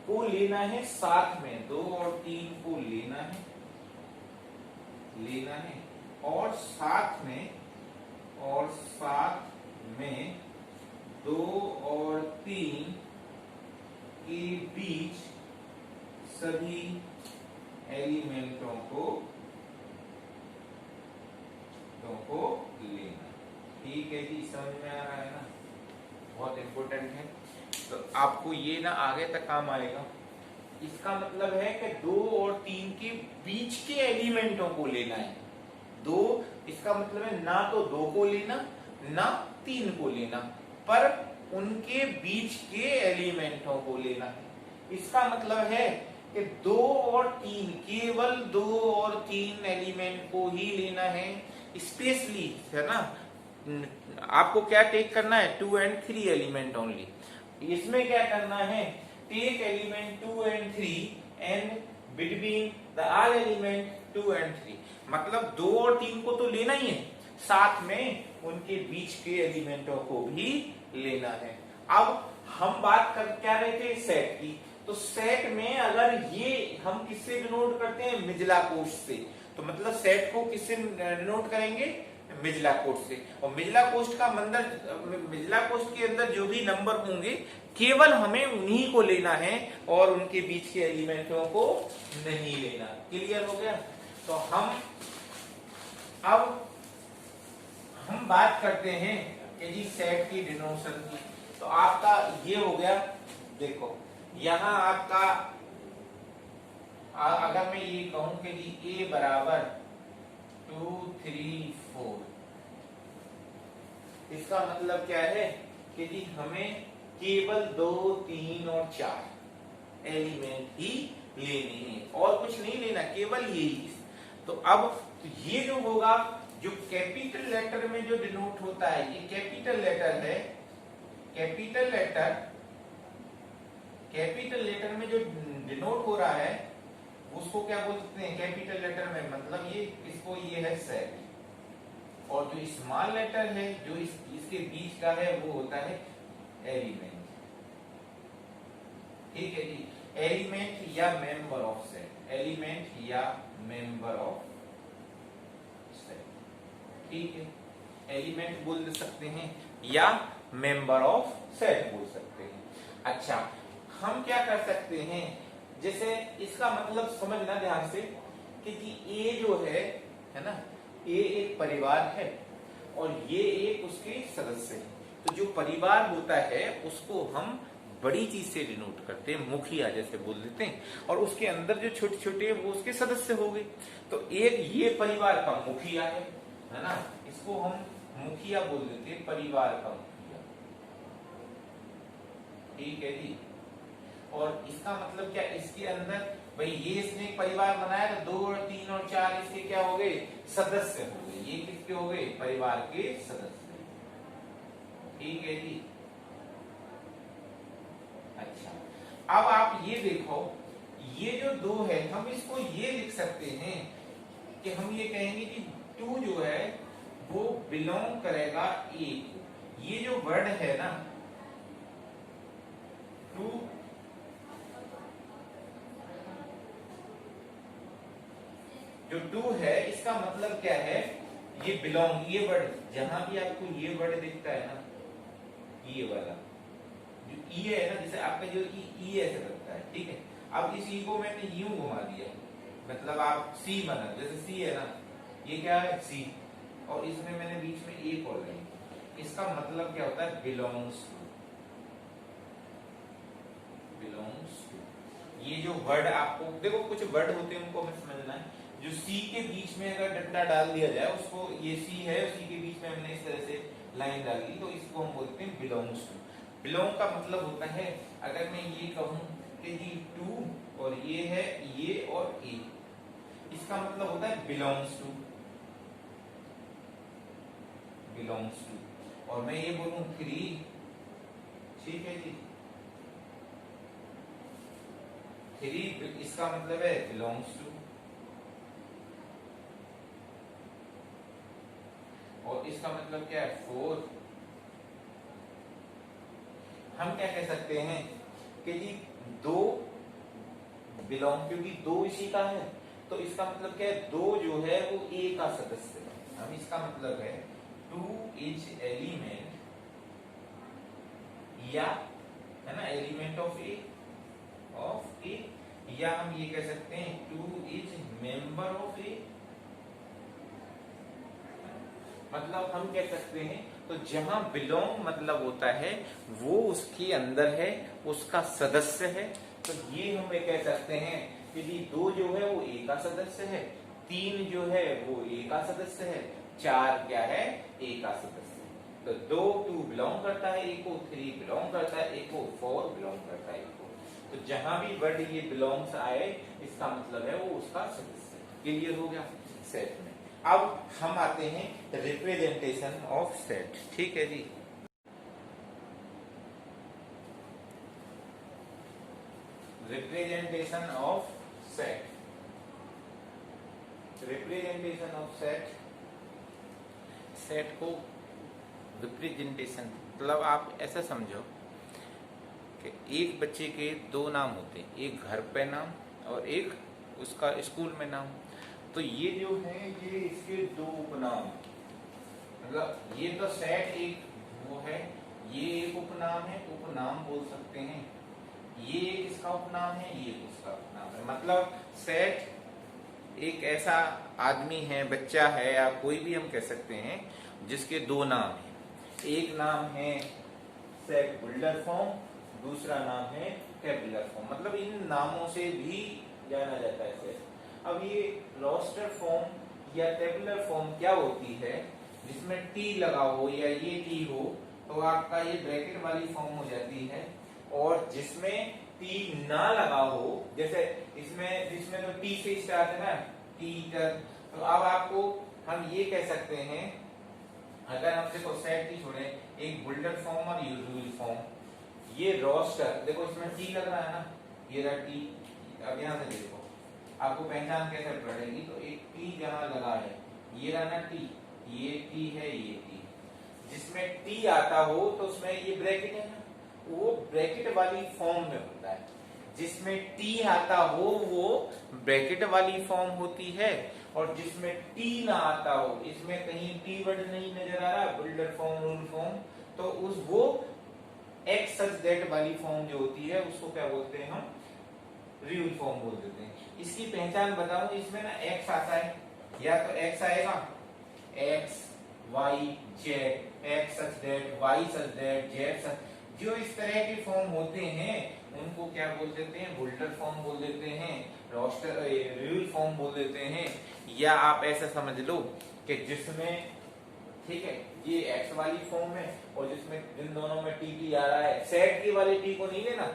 को लेना है साथ में, 2 और 3 को लेना है और साथ में 2 और 3 के बीच सभी एलिमेंटों को लेना। ठीक है जी, समझ में आ रहा है ना, बहुत इंपॉर्टेंट है, तो आपको ये ना आगे तक काम आएगा। इसका मतलब है कि 2 और 3 के बीच के एलिमेंटों को लेना है। 2 इसका मतलब है ना तो 2 को लेना ना 3 को लेना, पर उनके बीच के एलिमेंटों को लेना है। इसका मतलब है कि 2 और 3, केवल 2 और 3 एलिमेंट को ही लेना है, स्पेशली, है ना। आपको क्या टेक करना है, 2 and 3 एलिमेंट ओनली। इसमें क्या करना है, take element 2 and 3 and between the all element 2 and 3, मतलब 2 और 3 को तो लेना ही है, साथ में उनके बीच के एलिमेंटों को भी लेना है। अब हम बात कर क्या रहे थे, सेट की। तो सेट में अगर ये हम किससे डिनोट करते हैं, मिजला कोष्ठ से, तो मतलब सेट को किससे डिनोट करेंगे, मिजला कोष्ठ से। और मिजला कोष्ठ के अंदर जो भी नंबर होंगे केवल हमें उन्हीं को लेना है और उनके बीच के एलिमेंटों को नहीं लेना। क्लियर हो गया। तो अब हम बात करते हैं कि जी सेट की डिनोशन की। तो आपका ये हो गया, देखो यहां आपका अगर मैं ये कहूं कि जी ए बराबर 2 3 4, इसका मतलब क्या है कि जी हमें केवल 2 3 और 4 एलिमेंट ही लेने हैं और कुछ नहीं लेना, केवल यही। तो अब ये जो होगा, जो कैपिटल लेटर में जो डिनोट होता है, ये कैपिटल लेटर है, कैपिटल लेटर में जो डिनोट हो रहा है उसको क्या बोलते हैं, कैपिटल लेटर में, मतलब ये इसको ये है सेट। और जो स्मॉल लेटर है जो इसके बीच का है वो होता है एलिमेंट। ठीक है जी, एलिमेंट या मेंबर ऑफ सेट, एलिमेंट या मेंबर ऑफ सेट। ठीक है, एलिमेंट बोल सकते हैं या मेंबर ऑफ सेट बोल सकते हैं। अच्छा, हम क्या कर सकते हैं, जैसे इसका मतलब समझना ध्यान से कि जी ए जो है ना, ए एक परिवार है और ये एक उसके सदस्य है। तो जो परिवार होता है उसको हम बड़ी चीज से डिनोट करते हैं, मुखिया जैसे बोल देते हैं, और उसके अंदर जो छोटे छोटे वो उसके सदस्य हो गए। तो एक ये परिवार का मुखिया है ना, इसको हम मुखिया बोल देते हैं, परिवार का मुखिया। ठीक है जी। और इसका मतलब क्या, इसके अंदर भाई ये इसने एक परिवार बनाया तो 2 और 3 और 4 इसके क्या हो गए, सदस्य हो गए। ये किसके हो गए, परिवार के सदस्य। ठीक है जी। अच्छा, अब आप ये देखो, ये जो 2 है हम इसको ये लिख सकते हैं कि हम ये कहेंगे कि 2 जो है वो बिलोंग करेगा ए को। ये जो वर्ड है ना 2, जो 2 है इसका मतलब क्या है, ये बिलोंग, ये वर्ड जहां भी आपको ये वर्ड दिखता है ना, ये वाला जो ई है ना, जैसे आपका जो ई ऐसे लगता है। ठीक है, अब इस ई को मैंने यूं घुमा दिया, मतलब आप सी बना, जैसे सी है ना, ये क्या है सी, और इसमें मैंने बीच में ए खोल दी। इसका मतलब क्या होता है, बिलोंग्स टू। ये जो वर्ड आपको देखो, कुछ वर्ड होते हैं उनको हमें समझना है। जो सी के बीच में अगर डंडा डाल दिया जाए, उसको ये सी है, उसी के बीच में हमने इस तरह से लाइन डाल दी, तो इसको हम बोलते हैं बिलोंग्स टू। बिलोंग का मतलब होता है, अगर मैं ये कहूं कि जी 2 और ये है ये और ए, इसका मतलब होता है बिलोंग्स टू, बिलोंग्स टू। और मैं ये बोलूं 3, ठीक है जी, 3 इसका मतलब है बिलोंग्स टू। और इसका मतलब क्या है, 4। हम क्या कह सकते हैं कि जी 2 बिलोंग, क्योंकि दो इसी का है तो इसका मतलब क्या है, दो जो है वो ए का सदस्य है। अब इसका मतलब है टू इज एलिमेंट, या है ना, एलिमेंट ऑफ ए, या हम ये कह सकते हैं टू इज मेंबर ऑफ ए। मतलब हम कह सकते हैं तो जहां बिलोंग मतलब होता है वो उसके अंदर है, उसका सदस्य है। तो ये हम कह सकते हैं कि जी दो जो है वो ए का सदस्य है, तीन जो है वो ए का सदस्य है, चार क्या है, ए का सदस्य है। तो दो टू बिलोंग करता है ए को, थ्री बिलोंग करता है ए को, फोर बिलोंग करता है ए को। तो जहां भी वर्ड ये बिलोंग्स आए इसका मतलब है वो उसका सदस्य। क्लियर हो गया सेट में। अब हम आते हैं रिप्रेजेंटेशन ऑफ सेट। ठीक है जी, representation of set. Representation of set, set को रिप्रेजेंटेशन मतलब आप ऐसा समझो कि एक बच्चे के दो नाम होते हैं, एक घर पे नाम और एक उसका स्कूल में नाम। तो ये जो है ये इसके दो उपनाम, मतलब ये तो सेट एक वो है, ये एक उपनाम है, उपनाम बोल सकते हैं, ये इसका उपनाम है, ये उसका उपनाम है। मतलब सेट एक ऐसा आदमी है, बच्चा है या कोई भी हम कह सकते हैं जिसके दो नाम हैं। एक नाम है सेट बुल्डर फॉर्म, दूसरा नाम है टेबुलर फॉर्म। मतलब इन नामों से भी जाना जाता है सेट। अब ये रोस्टर फॉर्म या टेबुलर फॉर्म क्या होती है, जिसमें टी लगा हो या ये टी हो तो आपका ये ब्रैकेट वाली फॉर्म हो जाती है, और जिसमें टी ना लगा हो, जैसे जिसमें तो टी से स्टार्ट है ना, टीचर, तो अब आपको हम ये कह सकते हैं, अगर हम देखो सेट टी छोड़े, एक बुल्डर फॉर्म और यूजुअल फॉर्म, ये रोस्टर देखो इसमें टी लग रहा है ना, ये रहा टी। अब यहां से देखो आपको पहचान कैसे पड़ेगी, तो एक टी जहां लगा है, ये रहा ना टी, ये टी है, ये टी, जिसमें टी आता हो तो उसमें ये ब्रैकेट है ना, वो ब्रैकेट वाली फॉर्म में होता है। जिसमें टी आता हो वो ब्रैकेट वाली फॉर्म होती है, और जिसमें टी ना आता हो, इसमें कहीं टी वर्ड नहीं नजर आ रहा, बुल्डर फॉर्म, रूल फॉर्म, तो उस वो एक्स सच दैट वाली फॉर्म जो होती है उसको क्या बोलते हैं हम, रियल फॉर्म बोल देते हैं। इसकी पहचान बताऊं, इसमें ना एक्स आता है, या तो एक्स आएगा X Y Z, X such that, Y such that, Z such, जो इस तरह के फॉर्म होते हैं उनको क्या बोल देते हैं, बुल्डर फॉर्म बोल देते हैं, रोस्टर रियल फॉर्म बोल देते हैं। या आप ऐसा समझ लो कि जिसमें, ठीक है, ये एक्स वाली फॉर्म है और जिसमें जिन दोनों में टी टी आ रहा है, सेट की वाली टी को नहीं लेना,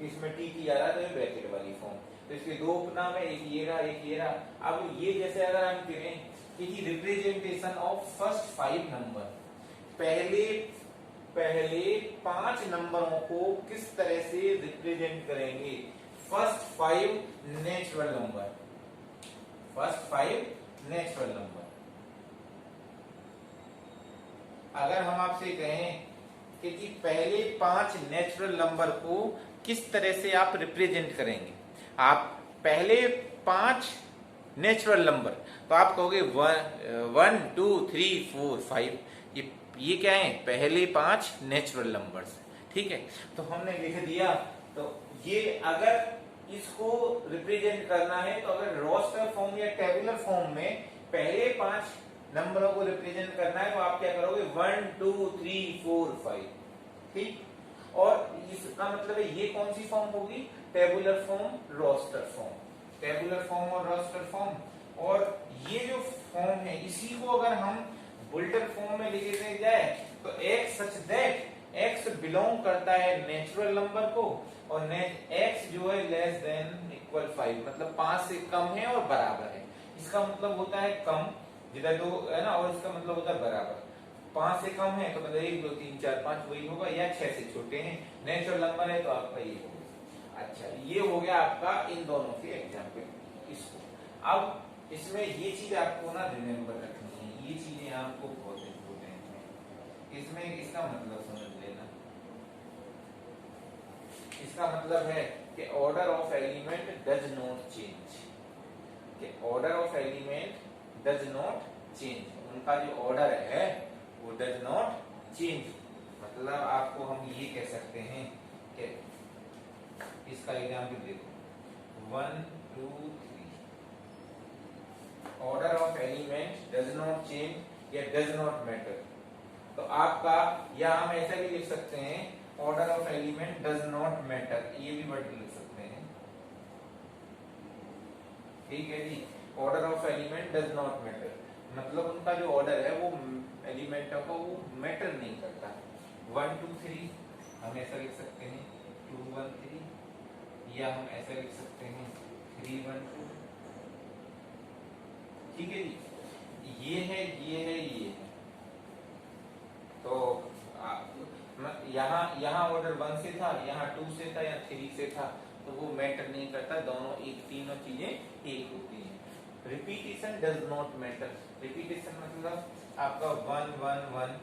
इसमें टी टी आ रहा है तो ये ब्रैकेट वाली फॉर्म। तो इसके दो उपनाम है, एक ये रहा, एक ये रहा। अब ये जैसे अगर हम कहें कि रिप्रेजेंटेशन ऑफ फर्स्ट 5 नंबर, पहले 5 नंबरों को किस तरह से रिप्रेजेंट करेंगे, first 5 natural number, first 5 natural number. अगर हम आपसे कहें कि पहले 5 नेचुरल नंबर को किस तरह से आप रिप्रेजेंट करेंगे, आप पहले 5 नेचुरल नंबर, तो आप कहोगे 1 2 3 4 5, ये क्या है, पहले 5 नेचुरल नंबर्स। ठीक है, तो हमने लिख दिया। तो ये अगर इसको रिप्रेजेंट करना है तो अगर रोस्टर फॉर्म या टेबुलर फॉर्म में पहले 5 नंबरों को रिप्रेजेंट करना है तो आप क्या करोगे, 1 2 3 4 5। ठीक, और इसका मतलब है ये कौन सी फॉर्म होगी, tabular form, roster form, tabular form और रोस्टर फॉर्म। और ये जो फॉर्म है इसी को अगर हम बुल्डर फॉर्म में लिखे जाए तो x such that x belong करता है नेचुरल नंबर को, और एक्स जो है लेस देन इक्वल 5, मतलब 5 से कम है और बराबर है। इसका मतलब होता है कम, जिधर दो है ना, और इसका मतलब होता है बराबर। 5 से कम है तो मतलब 1 2 3 4 5 वही होगा, या 6 से छोटे हैं, नेचुरल नंबर है तो आपका ये होगा। अच्छा, ये हो गया आपका इन दोनों के एग्जाम्पल। इसको अब इसमें ये चीज आपको ना रिमेम्बर रखनी है, ये चीजें आपको बहुत इंपोर्टेंट है। इसमें इसका मतलब समझ लेना, इसका मतलब है कि order of element does not change, कि order of element does not change, उनका जो ऑर्डर है वो डज नॉट चेंज। मतलब आपको हम ये कह सकते हैं कि इसका एग्जाम्पल देखो 1 2 3, order of element does not change या डज नॉट मैटर। तो आपका या हम ऐसा भी लिख सकते हैं order of element does not matter, ये भी वर्ड लिख सकते हैं। ठीक है जी, order of element does not matter, मतलब उनका जो ऑर्डर है वो एलिमेंट का वो मैटर नहीं करता। 1 2 3 हम ऐसा लिख सकते हैं 2 1 3, या हम ऐसा लिख सकते हैं 3 1 2। ठीक है जी, ये है ये है ये है। तो यहाँ ऑर्डर 1 से था, यहाँ 2 से था या 3 से था, तो वो मैटर नहीं करता, दोनों एक, तीनों चीजें एक होती हैं। Repetition does not matter, repetition मतलब आपका 1 1 1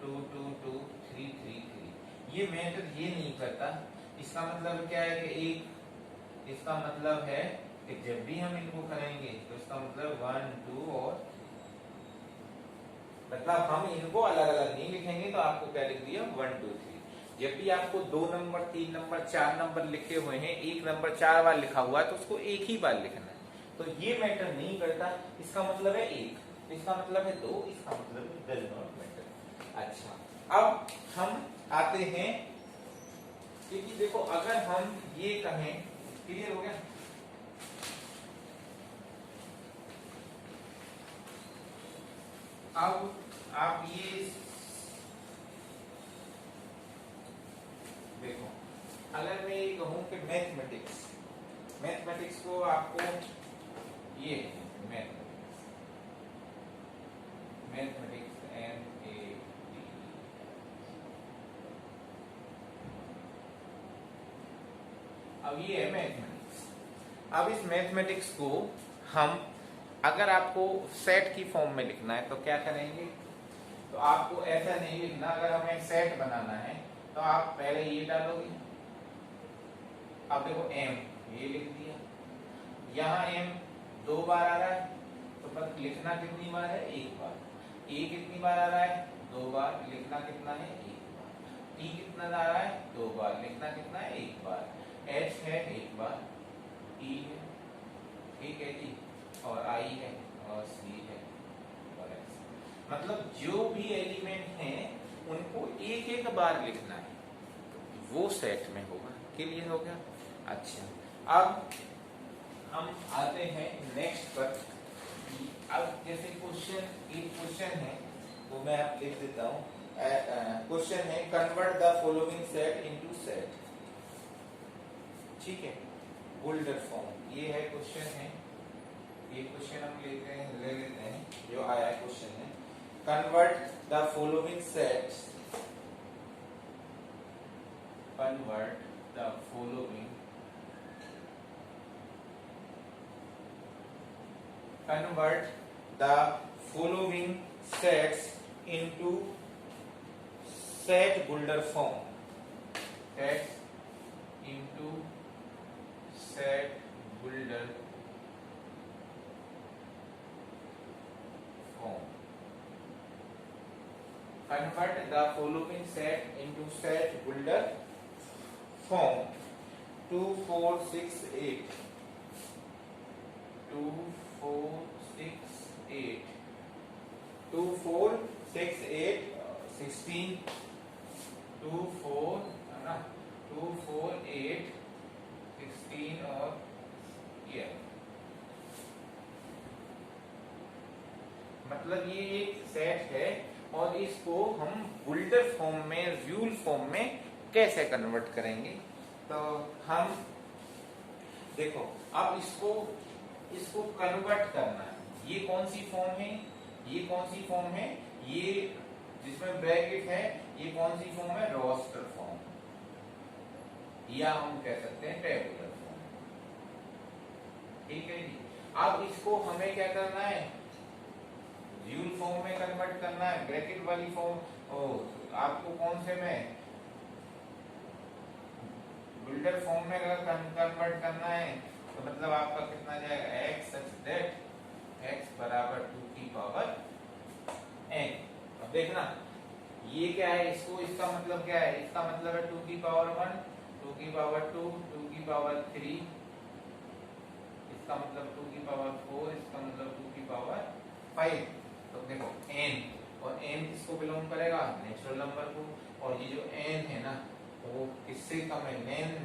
2 2 2 3 3 3, ये मैटर ये नहीं करता। इसका मतलब क्या है कि एक, इसका मतलब है कि जब भी हम इनको करेंगे तो इसका मतलब 1 2 और मतलब हम इनको अलग अलग नहीं लिखेंगे, तो आपको क्या लिख दिया 1 2 3। जब भी आपको 2 नंबर 3 नंबर 4 नंबर लिखे हुए हैं, एक नंबर 4 बार लिखा हुआ है तो उसको एक ही बार लिखना है, तो ये मैटर नहीं करता। इसका मतलब है 1, इसका मतलब है 2, इसका मतलब है डज नॉट मैटर। अच्छा, अब हम आते हैं, क्योंकि देखो अगर हम ये कहें, क्लियर हो गया? अब आप ये देखो, अगर मैं ये कहूं कि मैथमेटिक्स, मैथमेटिक्स को आपको ये मैथमेटिक्स MAT, अब ये है मैथमेटिक्स। अब इस मैथमेटिक्स को हम अगर आपको सेट की फॉर्म में लिखना है तो क्या करेंगे, तो आपको ऐसा नहीं लिखना। अगर हमें सेट बनाना है तो आप पहले ये डालोगे, अब देखो m ये लिख दिया, यहाँ m 2 बार आ रहा है तो बस लिखना कितनी बार है, 1 बार। a कितनी बार आ रहा है, 2 बार, लिखना कितना है, 1 बार। t कितना आ रहा है, 2 बार, लिखना कितना है, 1 बार। h है 1 बार, e है, ठीक है जी, और i है, और c है, और x। मतलब जो भी एलिमेंट हैं उनको एक एक बार लिखना है, वो सेट में होगा। क्लियर हो गया? अच्छा, अब हम आते हैं नेक्स्ट पर। अब जैसे क्वेश्चन, एक क्वेश्चन है वो मैं आप लिख देता हूँ। क्वेश्चन है convert the following set into set, ठीक है, बुल्डर फॉर्म। ये है क्वेश्चन है, ये क्वेश्चन हम ले लेते हैं जो आया क्वेश्चन है, convert the following sets, convert the following, convert the following sets into set builder form, sets into set builder form, convert the following set into set builder form. 2 4 6 8, 2 4 6 8, 2 4 6 8 16, 2 4 है ना, 2 4 8 16 और ये, मतलब ये एक सेट है और इसको हम बुल्डर फॉर्म में, रियूल फॉर्म में कैसे कन्वर्ट करेंगे। तो हम देखो, अब इसको कन्वर्ट करना है। ये कौन सी फॉर्म है, ये कौन सी फॉर्म है, ये जिसमें ब्रैकेट है, ये कौन सी फॉर्म है, रोस्टर फॉर्म, या हम कह सकते हैं टेबुलर फॉर्म, ठीक है जी। अब इसको हमें क्या करना है, रियूल फॉर्म में कन्वर्ट करना है, ब्रैकेट वाली फॉर्म। आपको कौन से में, बिल्डर फॉर्म में अगर कन्वर्ट करना है तो मतलब आपका कितना जाएगा, x सच दैट x बराबर 2 की पावर n। अब देखना ये क्या है, इसको इसका मतलब क्या है, इसका मतलब है 2 की पावर 1, 2 की पावर 2, 2 की पावर 3, इसका मतलब 2 की पावर 4, इसका मतलब 2 की पावर 5। तो देखो n, और n किसको बिलोंग करेगा, नेचुरल नंबर को, और ये जो n है ना वो किससे कम है,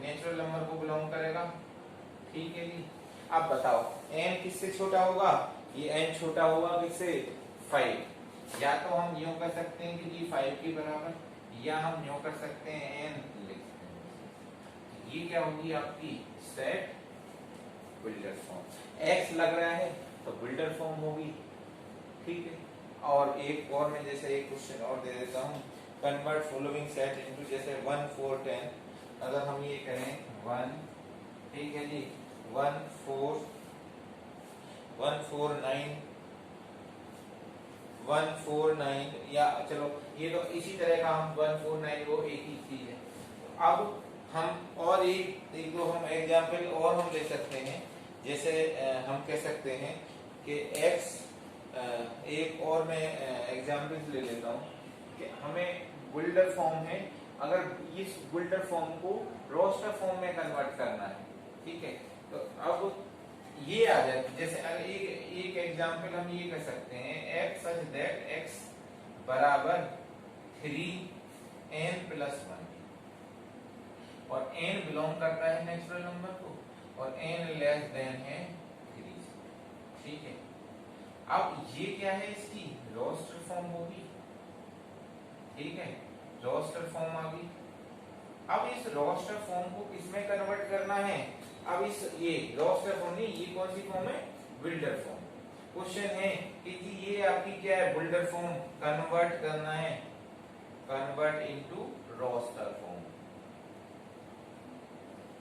नेचुरल नंबर को बिलोंग करेगा। ठीक है जी। अब बताओ n किससे छोटा होगा, ये n छोटा होगा किससे, 5। या तो हम यूं कर सकते हैं कि जी 5 के बराबर, या हम यूं कर सकते हैं n लिख सकते हैं। ये क्या होगी आपकी सेट बिल्डर फॉर्म। x लग रहा है तो बिल्डर फॉर्म होगी। ठीक है। और एक और मैं जैसे एक क्वेश्चन और दे देता हूँ, कन्वर्ट फॉलोइंग सेट इनटू जैसे 1 4 10। अगर हम ये करें 1, ठीक है जी, 1 4 9 1 4 9, या चलो ये तो इसी तरह का हम 1 4 9 वो एक ही चीज है। तो अब हम और एक दो हम एग्जाम्पल और हम ले सकते हैं। जैसे हम कह सकते हैं कि x, एक और मैं एग्जाम्पल ले लेता हूँ कि हमें बिल्डर फॉर्म है, अगर इस बिल्डर फॉर्म को रोस्टर फॉर्म में कन्वर्ट करना है। ठीक है। तो अब ये आ जाए, जैसे एक एग्जाम्पल हम ये कर सकते हैं, x सच दैट x बराबर 3n प्लस 1, और n बिलोंग करता है नेचुरल नंबर को, और n लेस देन है 3। ठीक है। अब ये क्या है, इसकी रोस्टर फॉर्म होगी। ठीक है, रोस्टर फॉर्म आ गई। अब इस रोस्टर फॉर्म को किसमें कन्वर्ट करना है, अब इस ये रोस्टर फॉर्म नहीं, ये कौन सी फॉर्म है, बिल्डर फॉर्म। क्वेश्चन है कि जी ये आपकी क्या है, बिल्डर फॉर्म कन्वर्ट करना है, कन्वर्ट इनटू रोस्टर फॉर्म।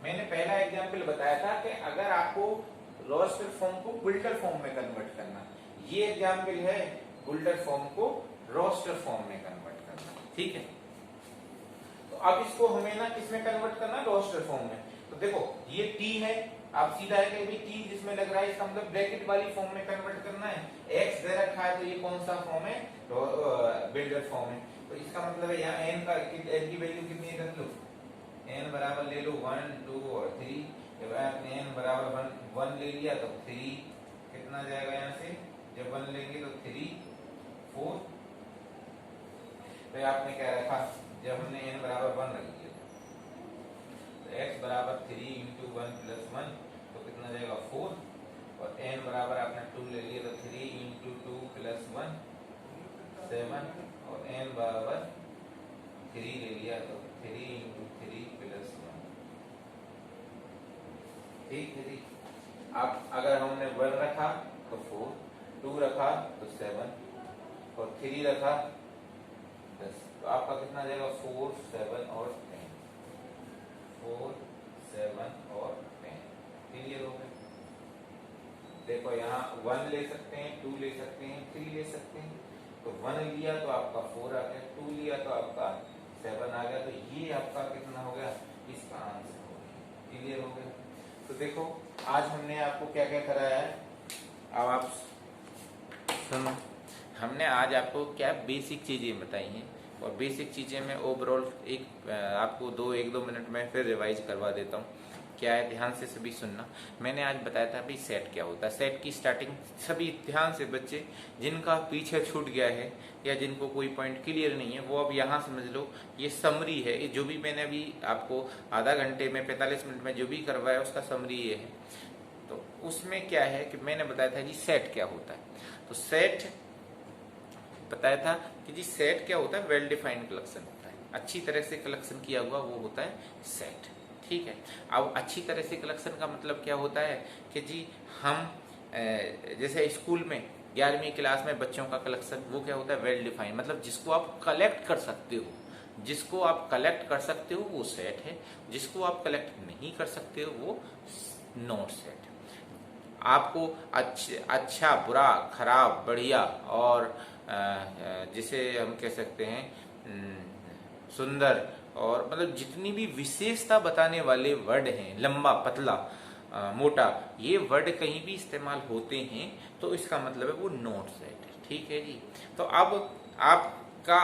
मैंने पहला एग्जांपल बताया था कि अगर आपको रोस्टर फॉर्म को बिल्डर फॉर्म में कन्वर्ट करना, ये एग्जांपल है बिल्डर फॉर्म को रोस्टर फॉर्म में कन्वर्ट करना। ठीक है। तो अब इसको हमें ना किसमें कन्वर्ट करना, रोस्टर फॉर्म में। तो देखो ये t है, आप सीधा है कि भाई t जिसमें लग रहा है इसका मतलब ब्रैकेट वाली फॉर्म में कन्वर्ट करना है। x दे रखा है तो ये कौन सा फॉर्म है, बिल्डर फॉर्म है। तो इसका मतलब है यहाँ n की वैल्यू कितनी रख लो, n बराबर ले लो 1 2 और 3। जब आपने n बराबर 1 ले लिया तो 3 कितना जाएगा, यहाँ से जब 1 लेंगे तो 3 4। तो आपने क्या रखा, जब हमने n बराबर 1 रख दिया तो x बराबर 3 इंटू 1 प्लस 1 तो कितना जाएगा 4, और n बराबर आपने 2 ले लिया तो 3 इंटू 2 प्लस 1 7, और n बराबर 3 ले लिया तो 3 इंटू 3 प्लस 1। ठीक है जी। अब अगर हमने 1 रखा तो 4, 2 रखा तो 7, और 3 रखा 10, तो आपका कितना जाएगा 4 7 और 10, 4 7 और 10। क्लियर हो गया। देखो यहाँ 1 ले सकते हैं, 2 ले सकते हैं, 3 ले सकते हैं। तो 1 लिया तो आपका 4 आ गया, 2 लिया तो आपका 7 आ गया। तो ये आपका कितना हो गया, इसका आंसर हो गया। क्लियर हो गया। तो देखो आज हमने आपको क्या क्या कराया है, अब आप सुनो। हमने आज आपको क्या बेसिक चीजें बताई हैं, और बेसिक चीजें में ओवरऑल आपको 1-2 मिनट में फिर रिवाइज करवा देता हूँ। क्या है, ध्यान से सभी सुनना। मैंने आज बताया था भाई सेट क्या होता है। सेट की स्टार्टिंग सभी ध्यान से बच्चे जिनका पीछे छूट गया है या जिनको कोई पॉइंट क्लियर नहीं है वो अब यहाँ समझ लो। ये समरी है, ये जो भी मैंने अभी आपको आधा घंटे में 45 मिनट में जो भी करवाया उसका समरी ये है। तो उसमें क्या है कि मैंने बताया था जी सेट क्या होता है। तो सेट बताया था कि जी सेट क्या होता है, वेल डिफाइंड कलेक्शन होता है, अच्छी तरह से कलेक्शन किया हुआ वो होता है सेट। ठीक है। अब अच्छी तरह से कलेक्शन का मतलब क्या होता है कि जी हम जैसे स्कूल में 11वीं क्लास में बच्चों का कलेक्शन वो क्या होता है, वेल डिफाइंड, मतलब जिसको आप कलेक्ट कर सकते हो, जिसको आप कलेक्ट कर सकते हो वो सेट है, जिसको आप कलेक्ट नहीं कर सकते हो वो नॉट सेट। आपको अच्छा बुरा खराब बढ़िया और जिसे हम कह सकते हैं सुंदर और मतलब जितनी भी विशेषता बताने वाले वर्ड हैं, लंबा पतला मोटा, ये वर्ड कहीं भी इस्तेमाल होते हैं तो इसका मतलब है वो नॉट सेट है। ठीक है जी। तो अब आपका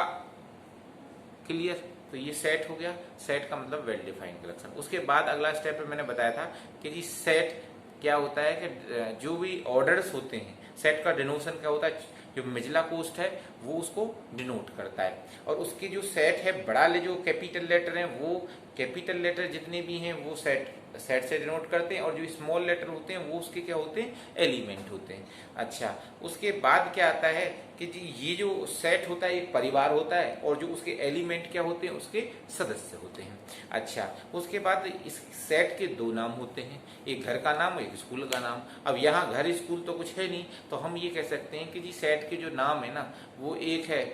क्लियर, तो ये सेट हो गया। सेट का मतलब वेल डिफाइंड कलेक्शन। उसके बाद अगला स्टेप पे मैंने बताया था कि जी सेट क्या होता है कि जो भी ऑर्डर्स होते हैं, सेट का डिनोशन क्या होता है, जो मिजला कोस्ट है वो उसको डिनोट करता है। और उसके जो सेट है, बड़ा ले जो कैपिटल लेटर हैं वो कैपिटल लेटर जितने भी हैं वो सेट से डिनोट करते हैं, और जो स्मॉल लेटर होते हैं वो उसके क्या होते हैं, एलिमेंट होते हैं। अच्छा, उसके बाद क्या आता है कि जी ये जो सेट होता है एक परिवार होता है, और जो उसके एलिमेंट क्या होते हैं, उसके सदस्य होते हैं। अच्छा, उसके बाद इस सेट के दो नाम होते हैं, एक घर का नाम, एक स्कूल का नाम। अब यहाँ घर स्कूल तो कुछ है नहीं, तो हम ये कह सकते हैं कि जी सेट के जो नाम है ना वो एक है,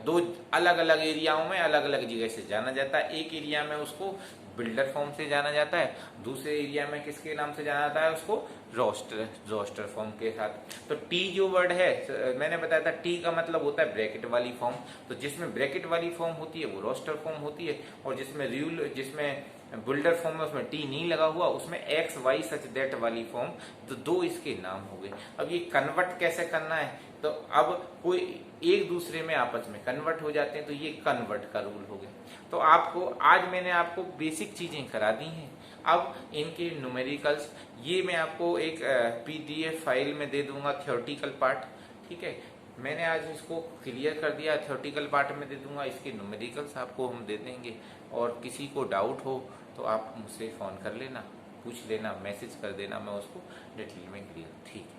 दो अलग अलग एरियाओं में अलग अलग जगह से जाना जाता है। एक एरिया में उसको बिल्डर फॉर्म से जाना जाता है, दूसरे एरिया में किसके नाम से जाना जाता है, उसको रोस्टर फॉर्म के साथ। तो टी जो वर्ड है, मैंने बताया था टी का मतलब होता है ब्रैकेट वाली फॉर्म। तो जिसमें ब्रैकेट वाली फॉर्म होती है वो रोस्टर फॉर्म होती है, और जिसमें बिल्डर फॉर्म में उसमें टी नहीं लगा हुआ, उसमें एक्स वाई सच दैट वाली फॉर्म। तो दो इसके नाम हो गए। अब ये कन्वर्ट कैसे करना है, तो अब कोई एक दूसरे में आपस में कन्वर्ट हो जाते हैं, तो ये कन्वर्ट का रूल हो गया। तो आपको आज मैंने आपको बेसिक चीजें करा दी हैं। अब इनके न्यूमेरिकल्स ये मैं आपको एक पीडीएफ फाइल में दे दूंगा, थ्योरेटिकल पार्ट। ठीक है, मैंने आज इसको क्लियर कर दिया, थ्योरेटिकल पार्ट में दे दूंगा, इसके न्यूमेरिकल्स आपको हम दे देंगे। और किसी को डाउट हो तो आप मुझसे फ़ोन कर लेना, पूछ लेना, मैसेज कर देना, मैं उसको डिटेल में क्लियर। ठीक है।